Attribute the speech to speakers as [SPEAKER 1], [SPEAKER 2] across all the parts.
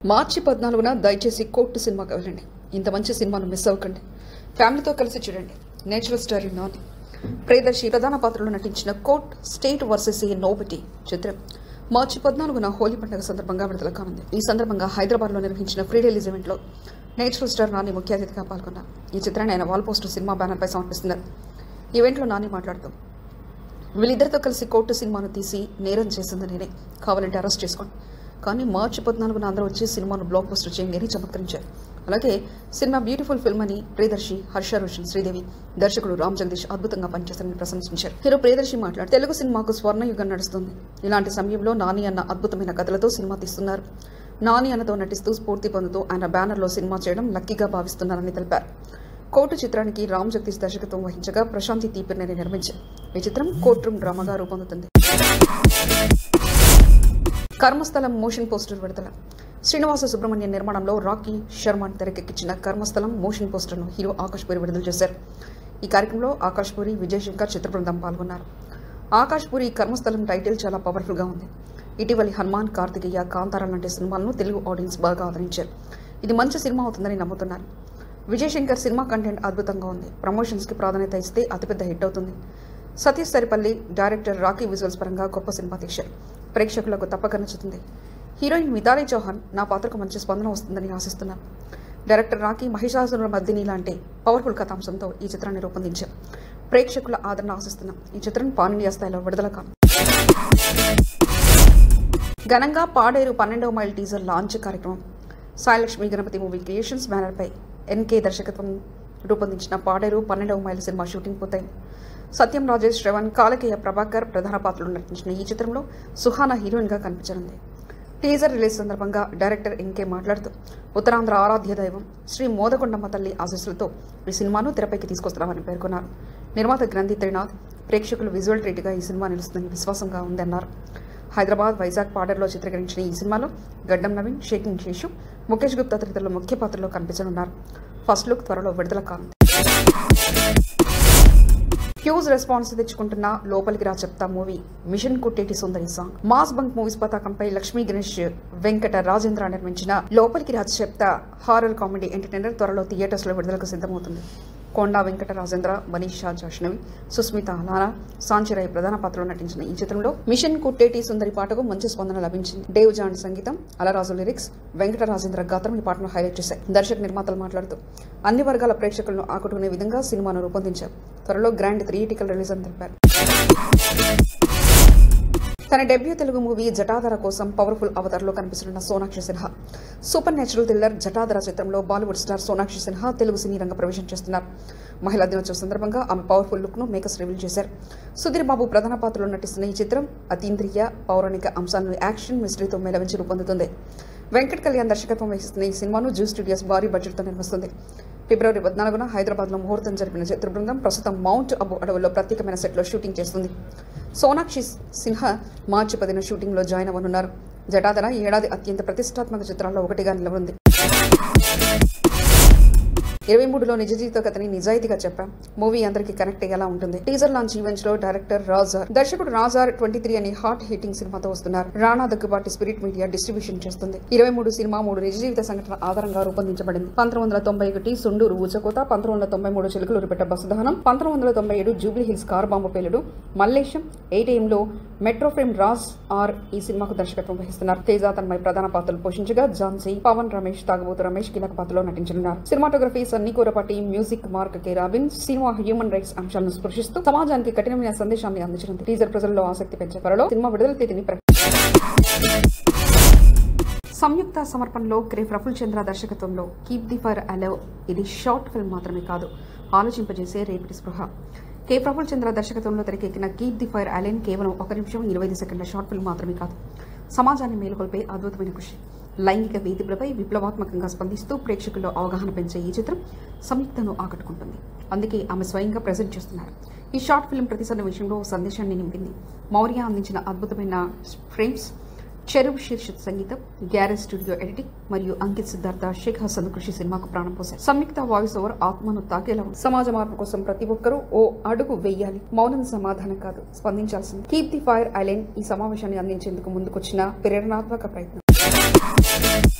[SPEAKER 1] మార్చి 14న దయచేసి కోర్టు సినిమాకి వెళ్ళండి. ఇంత మంచి సినిమాను మిస్ అవ్వకండి. ఫ్యామిలీతో కలిసి చూడండి. నేచురల్ స్టారీ నాని ప్రియదర్శి ప్రధాన పాత్రలో నటించిన కోర్ట్ స్టేట్ వర్సెస్ ఏ నోబడి చిత్రం మార్చి 14న హోలీ పండుగ సందర్భంగా విడుదల కానుంది. ఈ సందర్భంగా హైదరాబాద్లో నిర్వహించిన ఫ్రీ రిలీజ్ ఈవెంట్లో నేచురల్ స్టార్ నాని ముఖ్య అతిథిగా పాల్గొన్నారు. ఈ చిత్రాన్ని ఆయన వాల్ పోస్టర్ సినిమా బ్యానర్పై సమర్పిస్తున్నారు. ఈవెంట్లో నాని మాట్లాడుతూ, వీళ్ళిద్దరితో కలిసి కోర్టు సినిమాను తీసి నేరం చేసింది నేనే, కావాలంటే అరెస్ట్ చేసుకోండి. కానీ మార్చి 14న అందరూ వచ్చి సినిమాను బ్లాక్ బస్టర్ చేయండి చమత్కరించారు. అలాగే సినిమా బ్యూటిఫుల్ ఫిల్మ్ అని ప్రియదర్శి, హర్ష రోషన్, శ్రీదేవి, దర్శకుడు రామ్ జగదీష్ అద్భుతంగా పనిచేశారని ప్రశంసించారు. హీరో ప్రియదర్శి మాట్లాడి, తెలుగు సినిమాకు స్వర్ణయుగం నడుస్తుంది. ఇలాంటి సమయంలో నాని అన్న అద్భుతమైన కథలతో సినిమా తీస్తున్నారు. నాని అన్నతో నటిస్తూ స్ఫూర్తి పొందుతూ ఆయన బ్యానర్లో సినిమా చేయడం లక్కీగా భావిస్తున్నారని తెలిపారు. కోర్టు చిత్రానికి రామ్ జగదీష్ దర్శకత్వం వహించగా ప్రశాంతి తీపిర్నేని నిర్మించారు. ఈ చిత్రం కోర్ట్ రూమ్ డ్రామాగా రూపొందుతుంది. కర్మస్థలం మోషన్ పోస్టర్ విడుదల. శ్రీనివాస సుబ్రహ్మణ్యం నిర్మాణంలో రాకీ శర్మన్ తెరకెక్కించిన కర్మస్థలం మోషన్ పోస్టర్ను హీరో ఆకాష్ పూరి విడుదల చేశారు. ఈ కార్యక్రమంలో ఆకాష్ పూరి, విజయ్ శంకర్ చిత్ర బృందం పాల్గొన్నారు. ఆకాష్ పూరి కర్మస్థలం టైటిల్ చాలా పవర్ఫుల్గా ఉంది. ఇటీవలి హనుమాన్, కార్తికేయ, కాంతారా లాంటి సినిమాలను తెలుగు ఆడియన్స్ బాగా ఆదరించారు. ఇది మంచి సినిమా అవుతుందని నమ్ముతున్నారు. విజయ్ శంకర్ సినిమా కంటెంట్ అద్భుతంగా ఉంది. ప్రమోషన్స్కి ప్రాధాన్యత ఇస్తే అతిపెద్ద హిట్ అవుతుంది. Satish Saripalli director Rocky visuals పరంగా గొప్ప సినిమా తీశారు. ప్రేక్షకులకు తప్పక నచ్చుతుంది. హీరోయిన్ మితాలీ చౌహాన్ నా పాత్రకు మంచి స్పందన వస్తుందని ఆశిస్తున్నాను. డైరెక్టర్ రాకీ మహిషాసుర మర్దిని లాంటి పవర్ఫుల్ కథాంశంతో ఈ చిత్రాన్ని రూపొందించారు. ప్రేక్షకుల ఆదరణ ఆశిస్తున్నాం. ఈ చిత్రం పాన్ ఇండియా స్థాయిలో విడుదల కాను. ఘనంగా పాడేరు 12వ మైల్ టీజర్ లాంచ్ కార్యక్రమం. సాయిలక్ష్మి గణపతి మూవీ క్రియేషన్స్ బ్యానర్పై ఎన్కే దర్శకత్వం రూపొందించిన పాడేరు 12వ మైల్ సినిమా షూటింగ్ పూర్తయింది. సత్యం రాజేష్, శ్రవణ్, కాలకేయ ప్రభాకర్ ప్రధాన పాత్రలో నటించిన ఈ చిత్రంలో సుహానా హీరోయిన్గా కనిపించనుంది. టీజర్ రిలీజ్ సందర్భంగా డైరెక్టర్ ఎన్కే మాట్లాడుతూ, ఉత్తరాంధ్ర ఆరాధ్య దైవం శ్రీ మోదకొండమ్మ తల్లి ఆశీస్సులతో ఈ సినిమాను తెరపైకి తీసుకొస్తున్నామని పేర్కొన్నారు. నిర్మాత గ్రంథి త్రినాథ్, ప్రేక్షకులు విజువల్ ట్రీట్గా ఈ సినిమా నిలుస్తుందని విశ్వాసంగా ఉందన్నారు. హైదరాబాద్, వైజాగ్, పాడేరులో చిత్రీకరించిన ఈ సినిమాలో గడ్డం నవీన్, షేకింగ్ శేషు, ముఖేష్ గుప్తా తదితరులు ముఖ్య పాత్రలో కనిపించనున్నారు. ఫస్ట్ లుక్ త్వరలో విడుదల కానుంది. హ్యూజ్ రెస్పాన్స్ తెచ్చుకుంటున్న లోపలికి రా చెప్తా మూవీ మిషన్ కుట్టేటి సుందరి సాంగ్. మాస్ బంక్ మూవీస్ పతాకంపై లక్ష్మీ గణేష్, వెంకట రాజేంద్ర నిర్మించిన లోపలికి రా చెప్తా హారర్ కామెడీ ఎంటర్టైనర్ త్వరలో థియేటర్స్ లో విడుదలకు సిద్ధమవుతుంది. కొండా వెంకట రాజేంద్ర, మనీషా జాష్నవి, సుస్మిత అలానా, సాంచిరాయ్ ప్రధాన పాత్రలో నటించిన ఈ చిత్రంలో మిషన్ కుట్టేటి సుందరి పాటకు మంచి స్పందన లభించింది. డేవ్ జాన్ సంగీతం, అలరాజు లిరిక్స్, వెంకట రాజేంద్ర గాత్రం ఈ పాటను హైలైట్ చేశాయి. దర్శక నిర్మాతలు మాట్లాడుతూ, అన్ని వర్గాల ప్రేక్షకులను ఆకట్టుకునే విధంగా సినిమాను రూపొందించారు. త్వరలో గ్రాండ్ థియేటికల్ రిలీజ్ అని తెలిపారు. తన డెబ్యూ తెలుగు మూవీ జటాధర కోసం పవర్ఫుల్ అవతార్లో కనిపిస్తున్న Sonakshi Sinha. Supernatural thriller Jatadhara చిత్రంలో బాలీవుడ్ స్టార్ సోనాక్షి సిన్హా తెలుగు సినీ రంగ ప్రవేశం చేస్తున్నారు. మహిళా దినోత్సవం సందర్భంగా ఆమె పవర్ఫుల్ లుక్ ను మేకర్స్ రివీల్ చేశారు. సుధీర్ బాబు ప్రధాన పాత్రలో నటిస్తున్న ఈ చిత్రం అతీంద్రియ పౌరాణిక అంశాలను యాక్షన్ మిస్టరీతో మేళవించి రూపొందుతుంది. వెంకట్ కళ్యాణ్ దర్శకత్వం వహిస్తున్న ఈ సినిమాను జూ స్టూడియోస్ భారీ బడ్జెట్తో నిర్మిస్తుంది. ఫిబ్రవరి 14న హైదరాబాద్లో ముహూర్తం జరిపిన చిత్ర బృందం ప్రస్తుతం మౌంట్ అబు అడవుల్లో ప్రత్యేకమైన సెట్లో షూటింగ్ చేస్తుంది. సోనాక్షి సిన్హా మార్చి 10న షూటింగ్లో జాయిన్ అవ్వనున్నారు. జటాధర ఈ ఏడాది అత్యంత ప్రతిష్టాత్మక చిత్రాల్లో ఒకటిగా నిలవనుంది. 23లో నిజ జీవిత కథని నిజాయితీగా చెప్పాం. మూవీ అందరికీ కనెక్ట్ అయ్యేలా ఉంటుంది. టీజర్ లాంచ్ ఈవెంట్స్ లో డైరెక్టర్ రాజార్, దర్శకుడు రాజార్ 23 అనే హాట్ హిట్టింగ్ సినిమాతో వస్తున్నారు. Rana Daggubati spirit media distribution చేస్తుంది. 23 సినిమా 3 నిజ జీవిత సంఘటనల ఆధారంగా రూపొందించబడింది. 1991 సుండూరు ఊచకోత, 1993 చిలుకలూరిపేట బస్సు దహనం, 1997 జూబ్లీ హిల్స్ కారు బాంబు పేలుడు, మల్లేశం, 8am లో మెట్రో ఫ్రేమ్ రాజ్ ఆర్ ఈ సినిమాకు దర్శకత్వం వహిస్తున్నారు. తేజ తన్మయ్ ప్రధాన పాత్రలు పోషించగా ఝాన్సీ, పవన్ రమేష్, తాగుబోతు రమేష్ కీలక పాత్రలో నటించనున్నారు. Cinematography Sunny Kurapati, music Mark K Robin. Cinema human rights అంశాలను స్పృశిస్తూ సమాజానికి కఠినమైన సందేశాన్ని అందించనుంది. టీజర్ ప్రజల్లో ఆసక్తి పెంచే త్వరలో సినిమా విడుదల తేదీని సంయుక్త సమర్పణలో కే ప్రఫుల్ చంద్ర దర్శకత్వంలో కీప్ ది ఫైర్ అలవ్. ఇది షార్ట్ ఫిల్మ్ మాత్రమే కాదు, ఆలోచింపజేసే రేపటి స్పృహ. కే ప్రఫుల్ చంద్ర దర్శకత్వంలో తెరకెక్కిన కీప్ ది ఫైర్ అలైన్ కేవలం 1 నిమిషం 25 సెకండ్ల షార్ట్ ఫిల్మ్ మాత్రమే కాదు, సమాజాన్ని మేలుకొల్పే అద్భుతమైన కృషి. లైంగిక వేధింపులపై విప్లవాత్మకంగా స్పందిస్తూ ప్రేక్షకుల్లో అవగాహన పెంచే ఈ చిత్రం సంయుక్తను ఆకట్టుకుంటుంది. అందుకే ఆమె స్వయంగా ప్రెజెంట్ చేస్తున్నారు. ఈ షార్ట్ ఫిల్మ్ ప్రతి సన్నివేశంలో సందేశాన్ని నింపింది. మౌర్య అందించిన అద్భుతమైన ఫ్రేమ్స్, చెరువు శీర్షిక సంగీతం, గ్యారేజ్ స్టూడియో ఎడిటింగ్ మరియు అంకిత్ సిద్ధార్థ, షేక్ హసన్ కృషి సినిమాకు ప్రాణం పోశారు. సంయుక్త వాయిస్ ఓవర్ ఆత్మను తాకేలా ఉంది. సమాజ మార్పు కోసం ప్రతి ఒక్కరూ ఓ అడుగు వేయాలి. మౌనం సమాధానం కాదు, స్పందించాల్సింది. కీప్ ది ఫైర్ ఐలాండ్ ఈ సమావేశాన్ని అందించేందుకు ముందుకొచ్చిన ప్రేరణాత్మక ప్రయత్నం.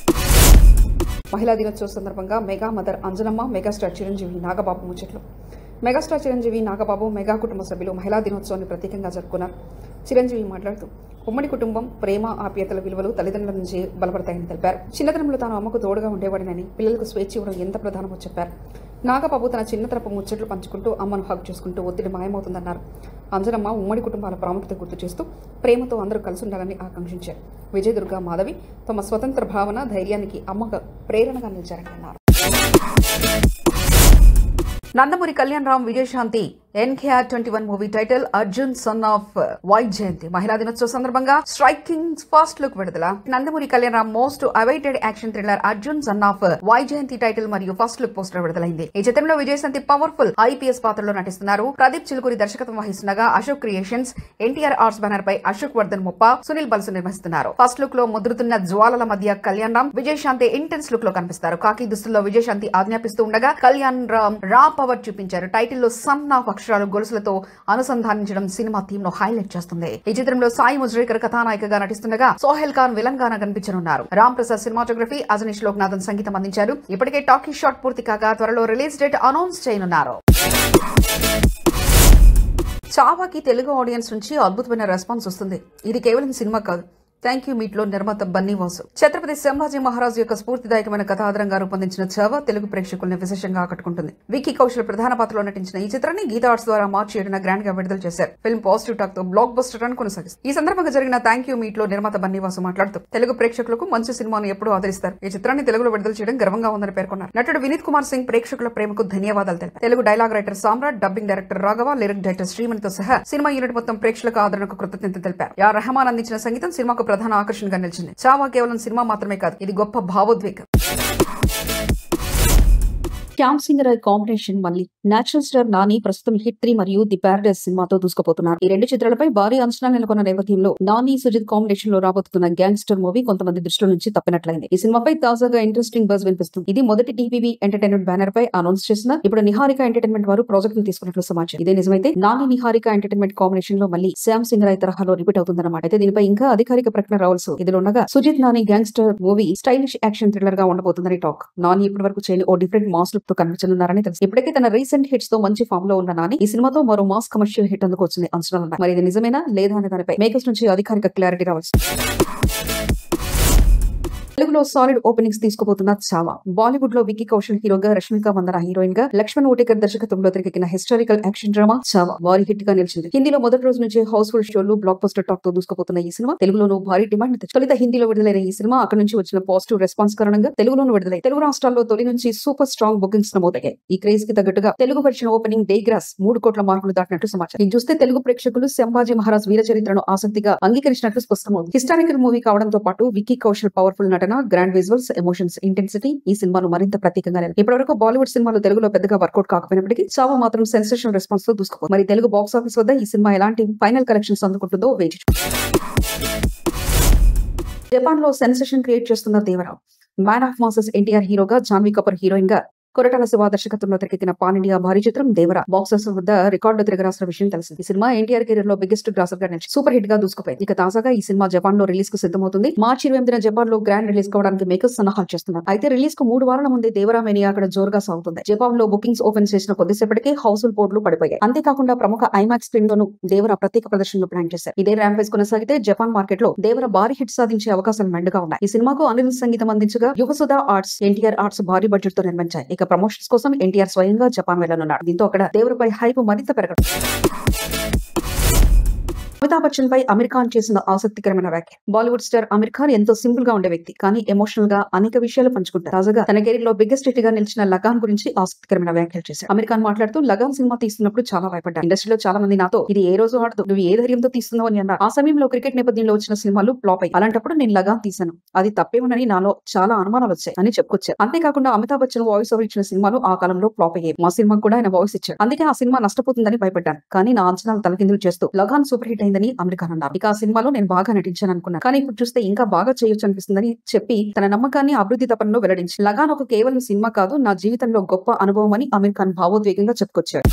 [SPEAKER 1] మహిళా దినోత్సవం సందర్భంగా mega mother Anjanamma, megastar Chiranjeevi Nagababu ముచ్చట్లు. మెగాస్టార్ చిరంజీవి నాగబాబు మెగా కుటుంబ సభ్యులు మహిళా దినోత్సవాన్ని ప్రత్యేకంగా జరుపుకున్నారు. చిరంజీవి మాట్లాడుతూ ఉమ్మడి కుటుంబం, ప్రేమ, ఆప్యాయతల విలువలు తల్లిదండ్రుల నుంచి బలపడతాయని తెలిపారు. చిన్నతనంలో తాను అమ్మకు తోడుగా ఉండేవాడినని, పిల్లలకు స్వేచ్ఛ ఇవ్వడం ఎంత ప్రధానమో చెప్పారు. నాగబాబు తన చిన్నతరపు ముచ్చట్లు పంచుకుంటూ అమ్మను హగ్ చేసుకుంటూ ఒత్తిడి మాయమవుతుందన్నారు. అంజనమ్మ ఉమ్మడి కుటుంబాల ప్రాముఖ్యత గుర్తు చేస్తూ ప్రేమతో అందరూ కలిసి ఉండాలని ఆకాంక్షించారు. విజయదుర్గ మాధవి తమ స్వతంత్ర భావన, ధైర్యానికి అమ్మగా ప్రేరణగా నిలిచారని అన్నారు. Nandamuri Kalyan Ram, Vijayashanti NKR 21 movie title Arjun son of Vyjayanthi మహిళా దినోత్సవ సందర్భంగా స్ట్రైకింగ్ ఫస్ట్ లుక్ విడుదల. Nandamuri Kalyan Ram most awaited action thriller Arjun son of Vyjayanthi title మరియు ఫస్ట్ లుక్ పోస్టర్ విడుదలైంది. ఈ చిత్రంలో విజయశాంతి పవర్ఫుల్ IPS పాత్రలో నటిస్తున్నారు. ప్రదీప్ చిలుకూరి దర్శకత్వం వహిస్తుండగా Ashok creations, NTR arts banner పై అశోక్ వర్ధన్ ముప్ప, సునీల్ బల్సు నిర్వహిస్తున్నారు. ఫస్ట్ లుక్ లో ముద్రుతున్న జ్వాలల మధ్య కళ్యాణ్ రామ్, విజయశాంతి ఇంటెన్స్ లుక్ లో కనిపిస్తారు. కాకి దుస్తుల్లో విజయశాంతి ఆజ్ఞాపిస్తూ ఉండగా కళ్యాణ్ రామ్ రా పవర్ చూపించారు. టైటిల్ లో సన్ ఆఫ్ అక్షరాలు గొలుసులతో అనుసంధానించడం సినిమా థీమ్ ను హైలైట్ చేస్తుంది. ఈ చిత్రంలో సాయి ముజ్రేకర్ కథానాయికగా నటిస్తుండగా సోహెల్ ఖాన్ విలన్ గా కనిపించనున్నారు. రామ్ ప్రసాద్ సినిమాటోగ్రఫీ, అజనీష్ లోక్నాథన్ సంగీతం అందించారు. ఇప్పటికే టాకీ షాట్ పూర్తి కాగా త్వరలో రిలీజ్ డేట్ అనౌన్స్ చేయనున్నారు. చావాకి తెలుగు ఆడియన్స్ నుంచి అద్భుతమైన రెస్పాన్స్ వస్తుంది. ఇది కేవలం సినిమా కాదు, థ్యాంక్ యూ మీట్ లో నిర్మాత బన్నీ వాసు. ఛత్రపతి సంభాజీ మహారాజు యొక్క స్ఫూర్తిదాయకమైన కథ ఆధారంగా రూపొందించిన చావా తెలుగు ప్రేక్షకుల్ని విశేషంగా ఆకట్టుకుంటుంది. విక్కీ కౌశల్ ప్రధాన పాత్రలో నటించిన ఈ చిత్రాన్ని గీతా ఆర్ట్స్ ద్వారా మార్చి 7న గ్రాండ్ గా విడుదల చేశారు. ఫిల్మ్ పాజిటివ్ టాక్ తో బ్లాక్ బస్టర్ రన్ కొనసాగిస్తుంది. ఈ సందర్భంగా జరిగిన థ్యాంక్ యూ మీట్ లో నిర్మాత బన్నీ వాసు మాట్లాడుతూ తెలుగు ప్రేక్షకులకు మంచి సినిమాను ఎప్పుడూ ఆదరిస్తారు. ఈ చిత్రాన్ని తెలుగులో విడుదల చేయడం గర్వంగా ఉందని పేర్కొన్నారు. నటుడు వినీత్ కుమార్ సింగ్ ప్రేక్షకుల ప్రేమకు ధన్యవాదాలు తెలిపారు. Telugu dialogue writer Samrat, dubbing director Raghava, lyric director శ్రీమణితో సహా సినిమా యూనిట్ మొత్తం ప్రేక్షకుల ఆదరణకు కృతజ్ఞతలు తెలిపారు. యా రెహమాన్ అందించిన సంగీతం సినిమాకు ప్రధాన ఆకర్షణగా నిలిచింది. చావా కేవలం సినిమా మాత్రమే కాదు, ఇది గొప్ప భావోద్వేగం. శ్యామ్ సింగ్ రాయ్ కాంబినేషన్ మళ్ళీ. నేచురల్ స్టార్ నాని ప్రస్తుతం హిట్ 3 మరియు ది ప్యారడైజ్ సినిమాతో దూసుకుపోతున్నారు. ఈ రెండు చిత్రాలపై భారీ అంచనాలు నెలకొన్న నేపథ్యంలో నాని, సుజిత్ కాంబినేషన్ లో రాబోతున్న గ్యాంగ్స్టర్ మూవీ కొంతమంది దృష్టిలో నుంచి తప్పినట్లయింది. ఈ సినిమాపై తాజాగా ఇంట్రెస్టింగ్ బజ్ వినిపిస్తుంది. ఇది మొదటి TPV ఎంటర్టైన్మెంట్ బ్యానర్ పై అనౌన్స్ చేసిన ఇప్పుడు నిహారిక ఎంటర్టైన్మెంట్ వారు ప్రాజెక్ట్ ను తీసుకున్నట్లు సమాచారం. ఇదే నిజమైతే నాని, నిహారిక ఎంటర్టైన్మెంట్ కాంబినేషన్ లో మళ్ళీ శ్యామ్ సింగ్ రాయ్ తరహాలో రిపీట్ అవుతుందన్నమాట. అయితే దీనిపై ఇంకా అధికారిక ప్రకటన రావాల్సి. ఇదిలో ఉండగా Sujeeth Nani gangster movie stylish action thriller గా ఉండబోతుందని టాక్. నాని ఇప్పటి వరకు చేయని ఓ డిఫరెంట్ మాస్ లుక్ తో కనిపించనున్నారని తెలుసు. ఇప్పటికే తన రీసెంట్ హిట్స్ తో మంచి ఫామ్ లో ఉన్న నాని ఈ సినిమాతో మరో మాస్ కమర్షియల్ హిట్ అందుకొచ్చింది అంచనాలు ఉన్నాయి. మరి ఇది నిజమేనా లేదా అనే దానిపై మేకర్స్ నుంచి అధికారిక క్లారిటీ రావచ్చు. తెలుగులో సాలిడ్ ఓపెనింగ్స్ తీసుకుపోతున్న చావా. బాలీవుడ్ లో విక్కీ కౌశల్ హీరోగా, రష్మిక మందన హీరోయిన్ గా, లక్ష్మణ్ ఓటేకర్ దర్శకత్వంలో తెరకెక్కిన హిస్టారికల్ యాక్షన్ డ్రామా చావా భారీ హిట్ గా నిలిచింది. హిందీలో మొదటి రోజు నుంచి హౌస్ఫుల్ షోలు, బ్లాక్ బస్టర్ టాక్ తో దూసుకుపోతున్న ఈ సినిమా తెలుగులోనూ భారీ డిమాండ్ తెచ్చింది. తొలిత హిందీలో విడుదలైన ఈ సినిమా అక్కడ నుంచి వచ్చిన పాజిటివ్ రెస్పాన్స్ కారణంగా తెలుగులోనూ విడుదలై తెలుగు రాష్ట్రాల్లో తొలి నుంచి సూపర్ స్ట్రాంగ్ బుకింగ్స్ నమోదయ్యాయి. ఈ క్రేజ్ కి తగ్గట్టుగా Telugu version opening day gross 3 కోట్ల మార్కులు దాటినట్టు సమాచారం. ఇది చూస్తే తెలుగు ప్రేక్షకులు సంభాజీ మహారాజ్ వీర చరిత్రను ఆసక్తిగా అంగీకరించినట్లు స్పష్టమవుతుంది. హిస్టారికల్ మూవీ కావడంతో పాటు విక్కీ కౌశల్ పవర్ఫుల్ నటన, గ్రాండ్ విజువల్స్, ఎమోషన్స్, ఇంటెన్సిటీ ఈ సినిమాను మరింత ప్రత్యేకంగా నిలిపాయి. ఇప్పటివరకు బాలీవుడ్ సినిమాలు తెలుగులో పెద్దగా వర్కౌట్ కాకపోయినప్పటికీ చావా మాత్రం సెన్సేషనల్ రెస్పాన్స్ తో దూసుకుపోతుంది. మరి తెలుగు బాక్స్ ఆఫీస్ వద్ద ఈ సినిమా ఎలాంటి ఫైనల్ కలెక్షన్స్ అందుకుంటుందో వేచి. జపాన్ లో సెన్సేషన్ క్రియేట్ చేస్తున్న Devara. Man of masses NTR హీరోగా, జాన్వీ కపూర్ హీరోయిన్ గా, కొరటాల శివ దర్శకత్వంలో తెరకెక్కిన పాన్ ఇండియా భారీ చిత్రం దేవరా బాక్సెస్ వద్ద రికార్డు తిరగరాసిన విషయం తెలిసింది. ఈ సినిమా NTR కెరీర్ లో బిగ్గెస్ట్ గ్రాసర్ గా నిలిచి సూపర్ హిట్ గా దూసుకుపోయింది. ఇక తాజాగా ఈ సినిమా జపాన్ లో రిలీజ్ కు సిద్ధమవుతుంది. మార్చి 28న జపాన్ లో గ్రాండ్ రిలీజ్ కావడానికి మేకర్స్ సన్నాహాలు చేస్తున్నారు. అయితే రిలీజ్ కు 3 వారాల ముందే దేవరా మేనియా అక్కడ జోరుగా సాగుతుంది. జపాన్ లో బుకింగ్స్ ఓపెన్ చేసిన కొద్దిసేపటికే హౌస్ఫుల్ పోర్టులు పడిపోయాయి. అంతేకాకుండా ప్రముఖ ఐమాక్స్ స్క్రీన్ లోను దేవరా ప్రత్యేక ప్రదర్శనలు ప్లాన్ చేశారు. ఇదే ర్యాంపేజ్ కొనసాగితే జపాన్ మార్కెట్ లో దేవరా భారీ హిట్ సాధించే అవకాశాలు మెండుగా ఉన్నాయి. ఈ సినిమాకు అనిల్ సంగీతం అందించగా యువసుధ ఆర్ట్స్, NTR ఆర్ట్స్ భారీ బడ్జెట్ తో నిర్మించాయి. ఇక ప్రమోషన్స్ కోసం NTR స్వయంగా జపాన్ వెళ్లనున్నాడు. దీంతో అక్కడ దేవరపై హైప్ మరింత పెరగడం. అమితాబ్ బచ్చన్ పై అమీర్ ఖాన్ చేసిన ఆసక్తికరమైన వ్యాఖ్య. బాలీవుడ్ స్టార్ అమీర్ ఖాన్ ఎంతో సింపుల్ గా ఉండే వ్యక్తి, కానీ ఎమోషనల్ గా అనేక విషయాలు పంచుకుంటారు. తాజాగా తన కెరీర్ లో బిగ్గెస్ట్ హిట్ గా నిలిచిన లగాన్ గురించి ఆసక్తికరమైన వ్యాఖ్యలు చేశారు. అమీర్ ఖాన్ మాట్లాడుతూ, లగాన్ సినిమా తీస్తున్నప్పుడు చాలా భయపడ్డాను. ఇండస్ట్రీలో చాలా మంది నాతో ఇది ఏ రోజు ఆడదు, నువ్వు ఏ ధైర్యంతో తీస్తున్నావు అని అన్నారు. ఆ సమయంలో క్రికెట్ నేపథ్యంలో వచ్చిన సినిమాలు ఫ్లాప్ అయ్యి, అలాంటప్పుడు నేను లగాన్ తీశాను, అది తప్పేమోనని నాలో చాలా అనుమానాలు వచ్చాయి అని చెప్పుకొచ్చారు. అంతేకాకుండా అమితాబ్ బచ్చన్ వాయిస్ ఓవర్ ఇచ్చిన సినిమాలు ఆ కాలంలో ఫ్లాప్ అయ్యాయి. మా సినిమాకు కూడా ఆయన వాయిస్ ఇచ్చాడు, అందుకే ఆ సినిమా నష్టపోతుందని భయపడ్డాను. కానీ నా అంచనాలు తలకిందులు చేస్తూ లగాన్ సూపర్ హిట్ అయిందని అమీర్ ఖాన్ అన్నారు. ఇక ఆ సినిమాలో నేను బాగా నటించాను అనుకున్నాను, కానీ ఇప్పుడు చూస్తే ఇంకా బాగా చేయొచ్చు అనిపిస్తుందని చెప్పి తన నమ్మకాన్ని అభివృద్ధి తపనలో వెల్లడించి, లగాన్ ఒక కేవలం సినిమా కాదు, నా జీవితంలో గొప్ప అనుభవం అని అమీర్ ఖాన్ భావోద్వేగంగా చెప్పుకొచ్చాడు.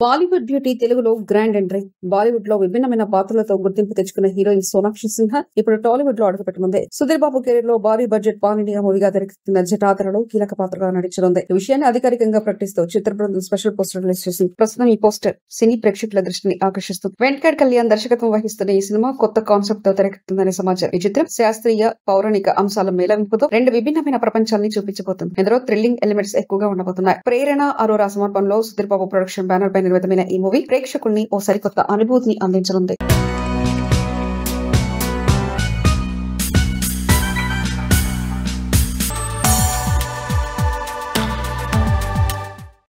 [SPEAKER 1] బాలీవుడ్ బ్యూటీ తెలుగులో గ్రాండ్ ఎంట్రీ. బాలీవుడ్ లో విభిన్నమైన పాత్రలతో గుర్తింపు తెచ్చుకున్న హీరోయిన్ సోనాక్షి సిన్హా ఇప్పుడు టాలీవుడ్ లో అడుగుపెట్టనుంది. సుధీర్ బాబు కెరీర్ లో భారీ బడ్జెట్ పాన్ ఇండియా మూవీగా తెరకెక్కుతున్న జటాతరలో కీలక పాత్రగా నటించనుంది. ఈ విషయాన్ని అధికారికంగా ప్రకటిస్తూ చిత్ర బృందం స్పెషల్ పోస్టర్ రిలీజ్ చేసింది. ప్రస్తుతం ఈ పోస్టర్ సినీ ప్రేక్షకుల దృష్టిని ఆకర్షిస్తుంది. వెంకట్ కళ్యాణ్ దర్శకత్వం వహిస్తున్న ఈ సినిమా కొత్త కాన్సెప్ట్ తో తెరకెక్కుతుందనే సమాచారం. ఈ చిత్రం శాస్త్రీయ పౌరాణిక అంశాల మేళవింపుతో రెండు విభిన్నమైన ప్రపంచాన్ని చూపించబోతుంది. ఇందులో థ్రిల్లింగ్ ఎలిమెంట్స్ ఎక్కువగా ఉండబోతున్నాయి. ప్రేరణ అరోరా సమర్పణలో సుధీర్ బాబు ప్రొడక్షన్ బ్యానర్ పై నిర్మితమైన ఈ మూవీ ప్రేక్షకుల్ని ఓ సరికొత్త అనుభూతిని అందించనుంది.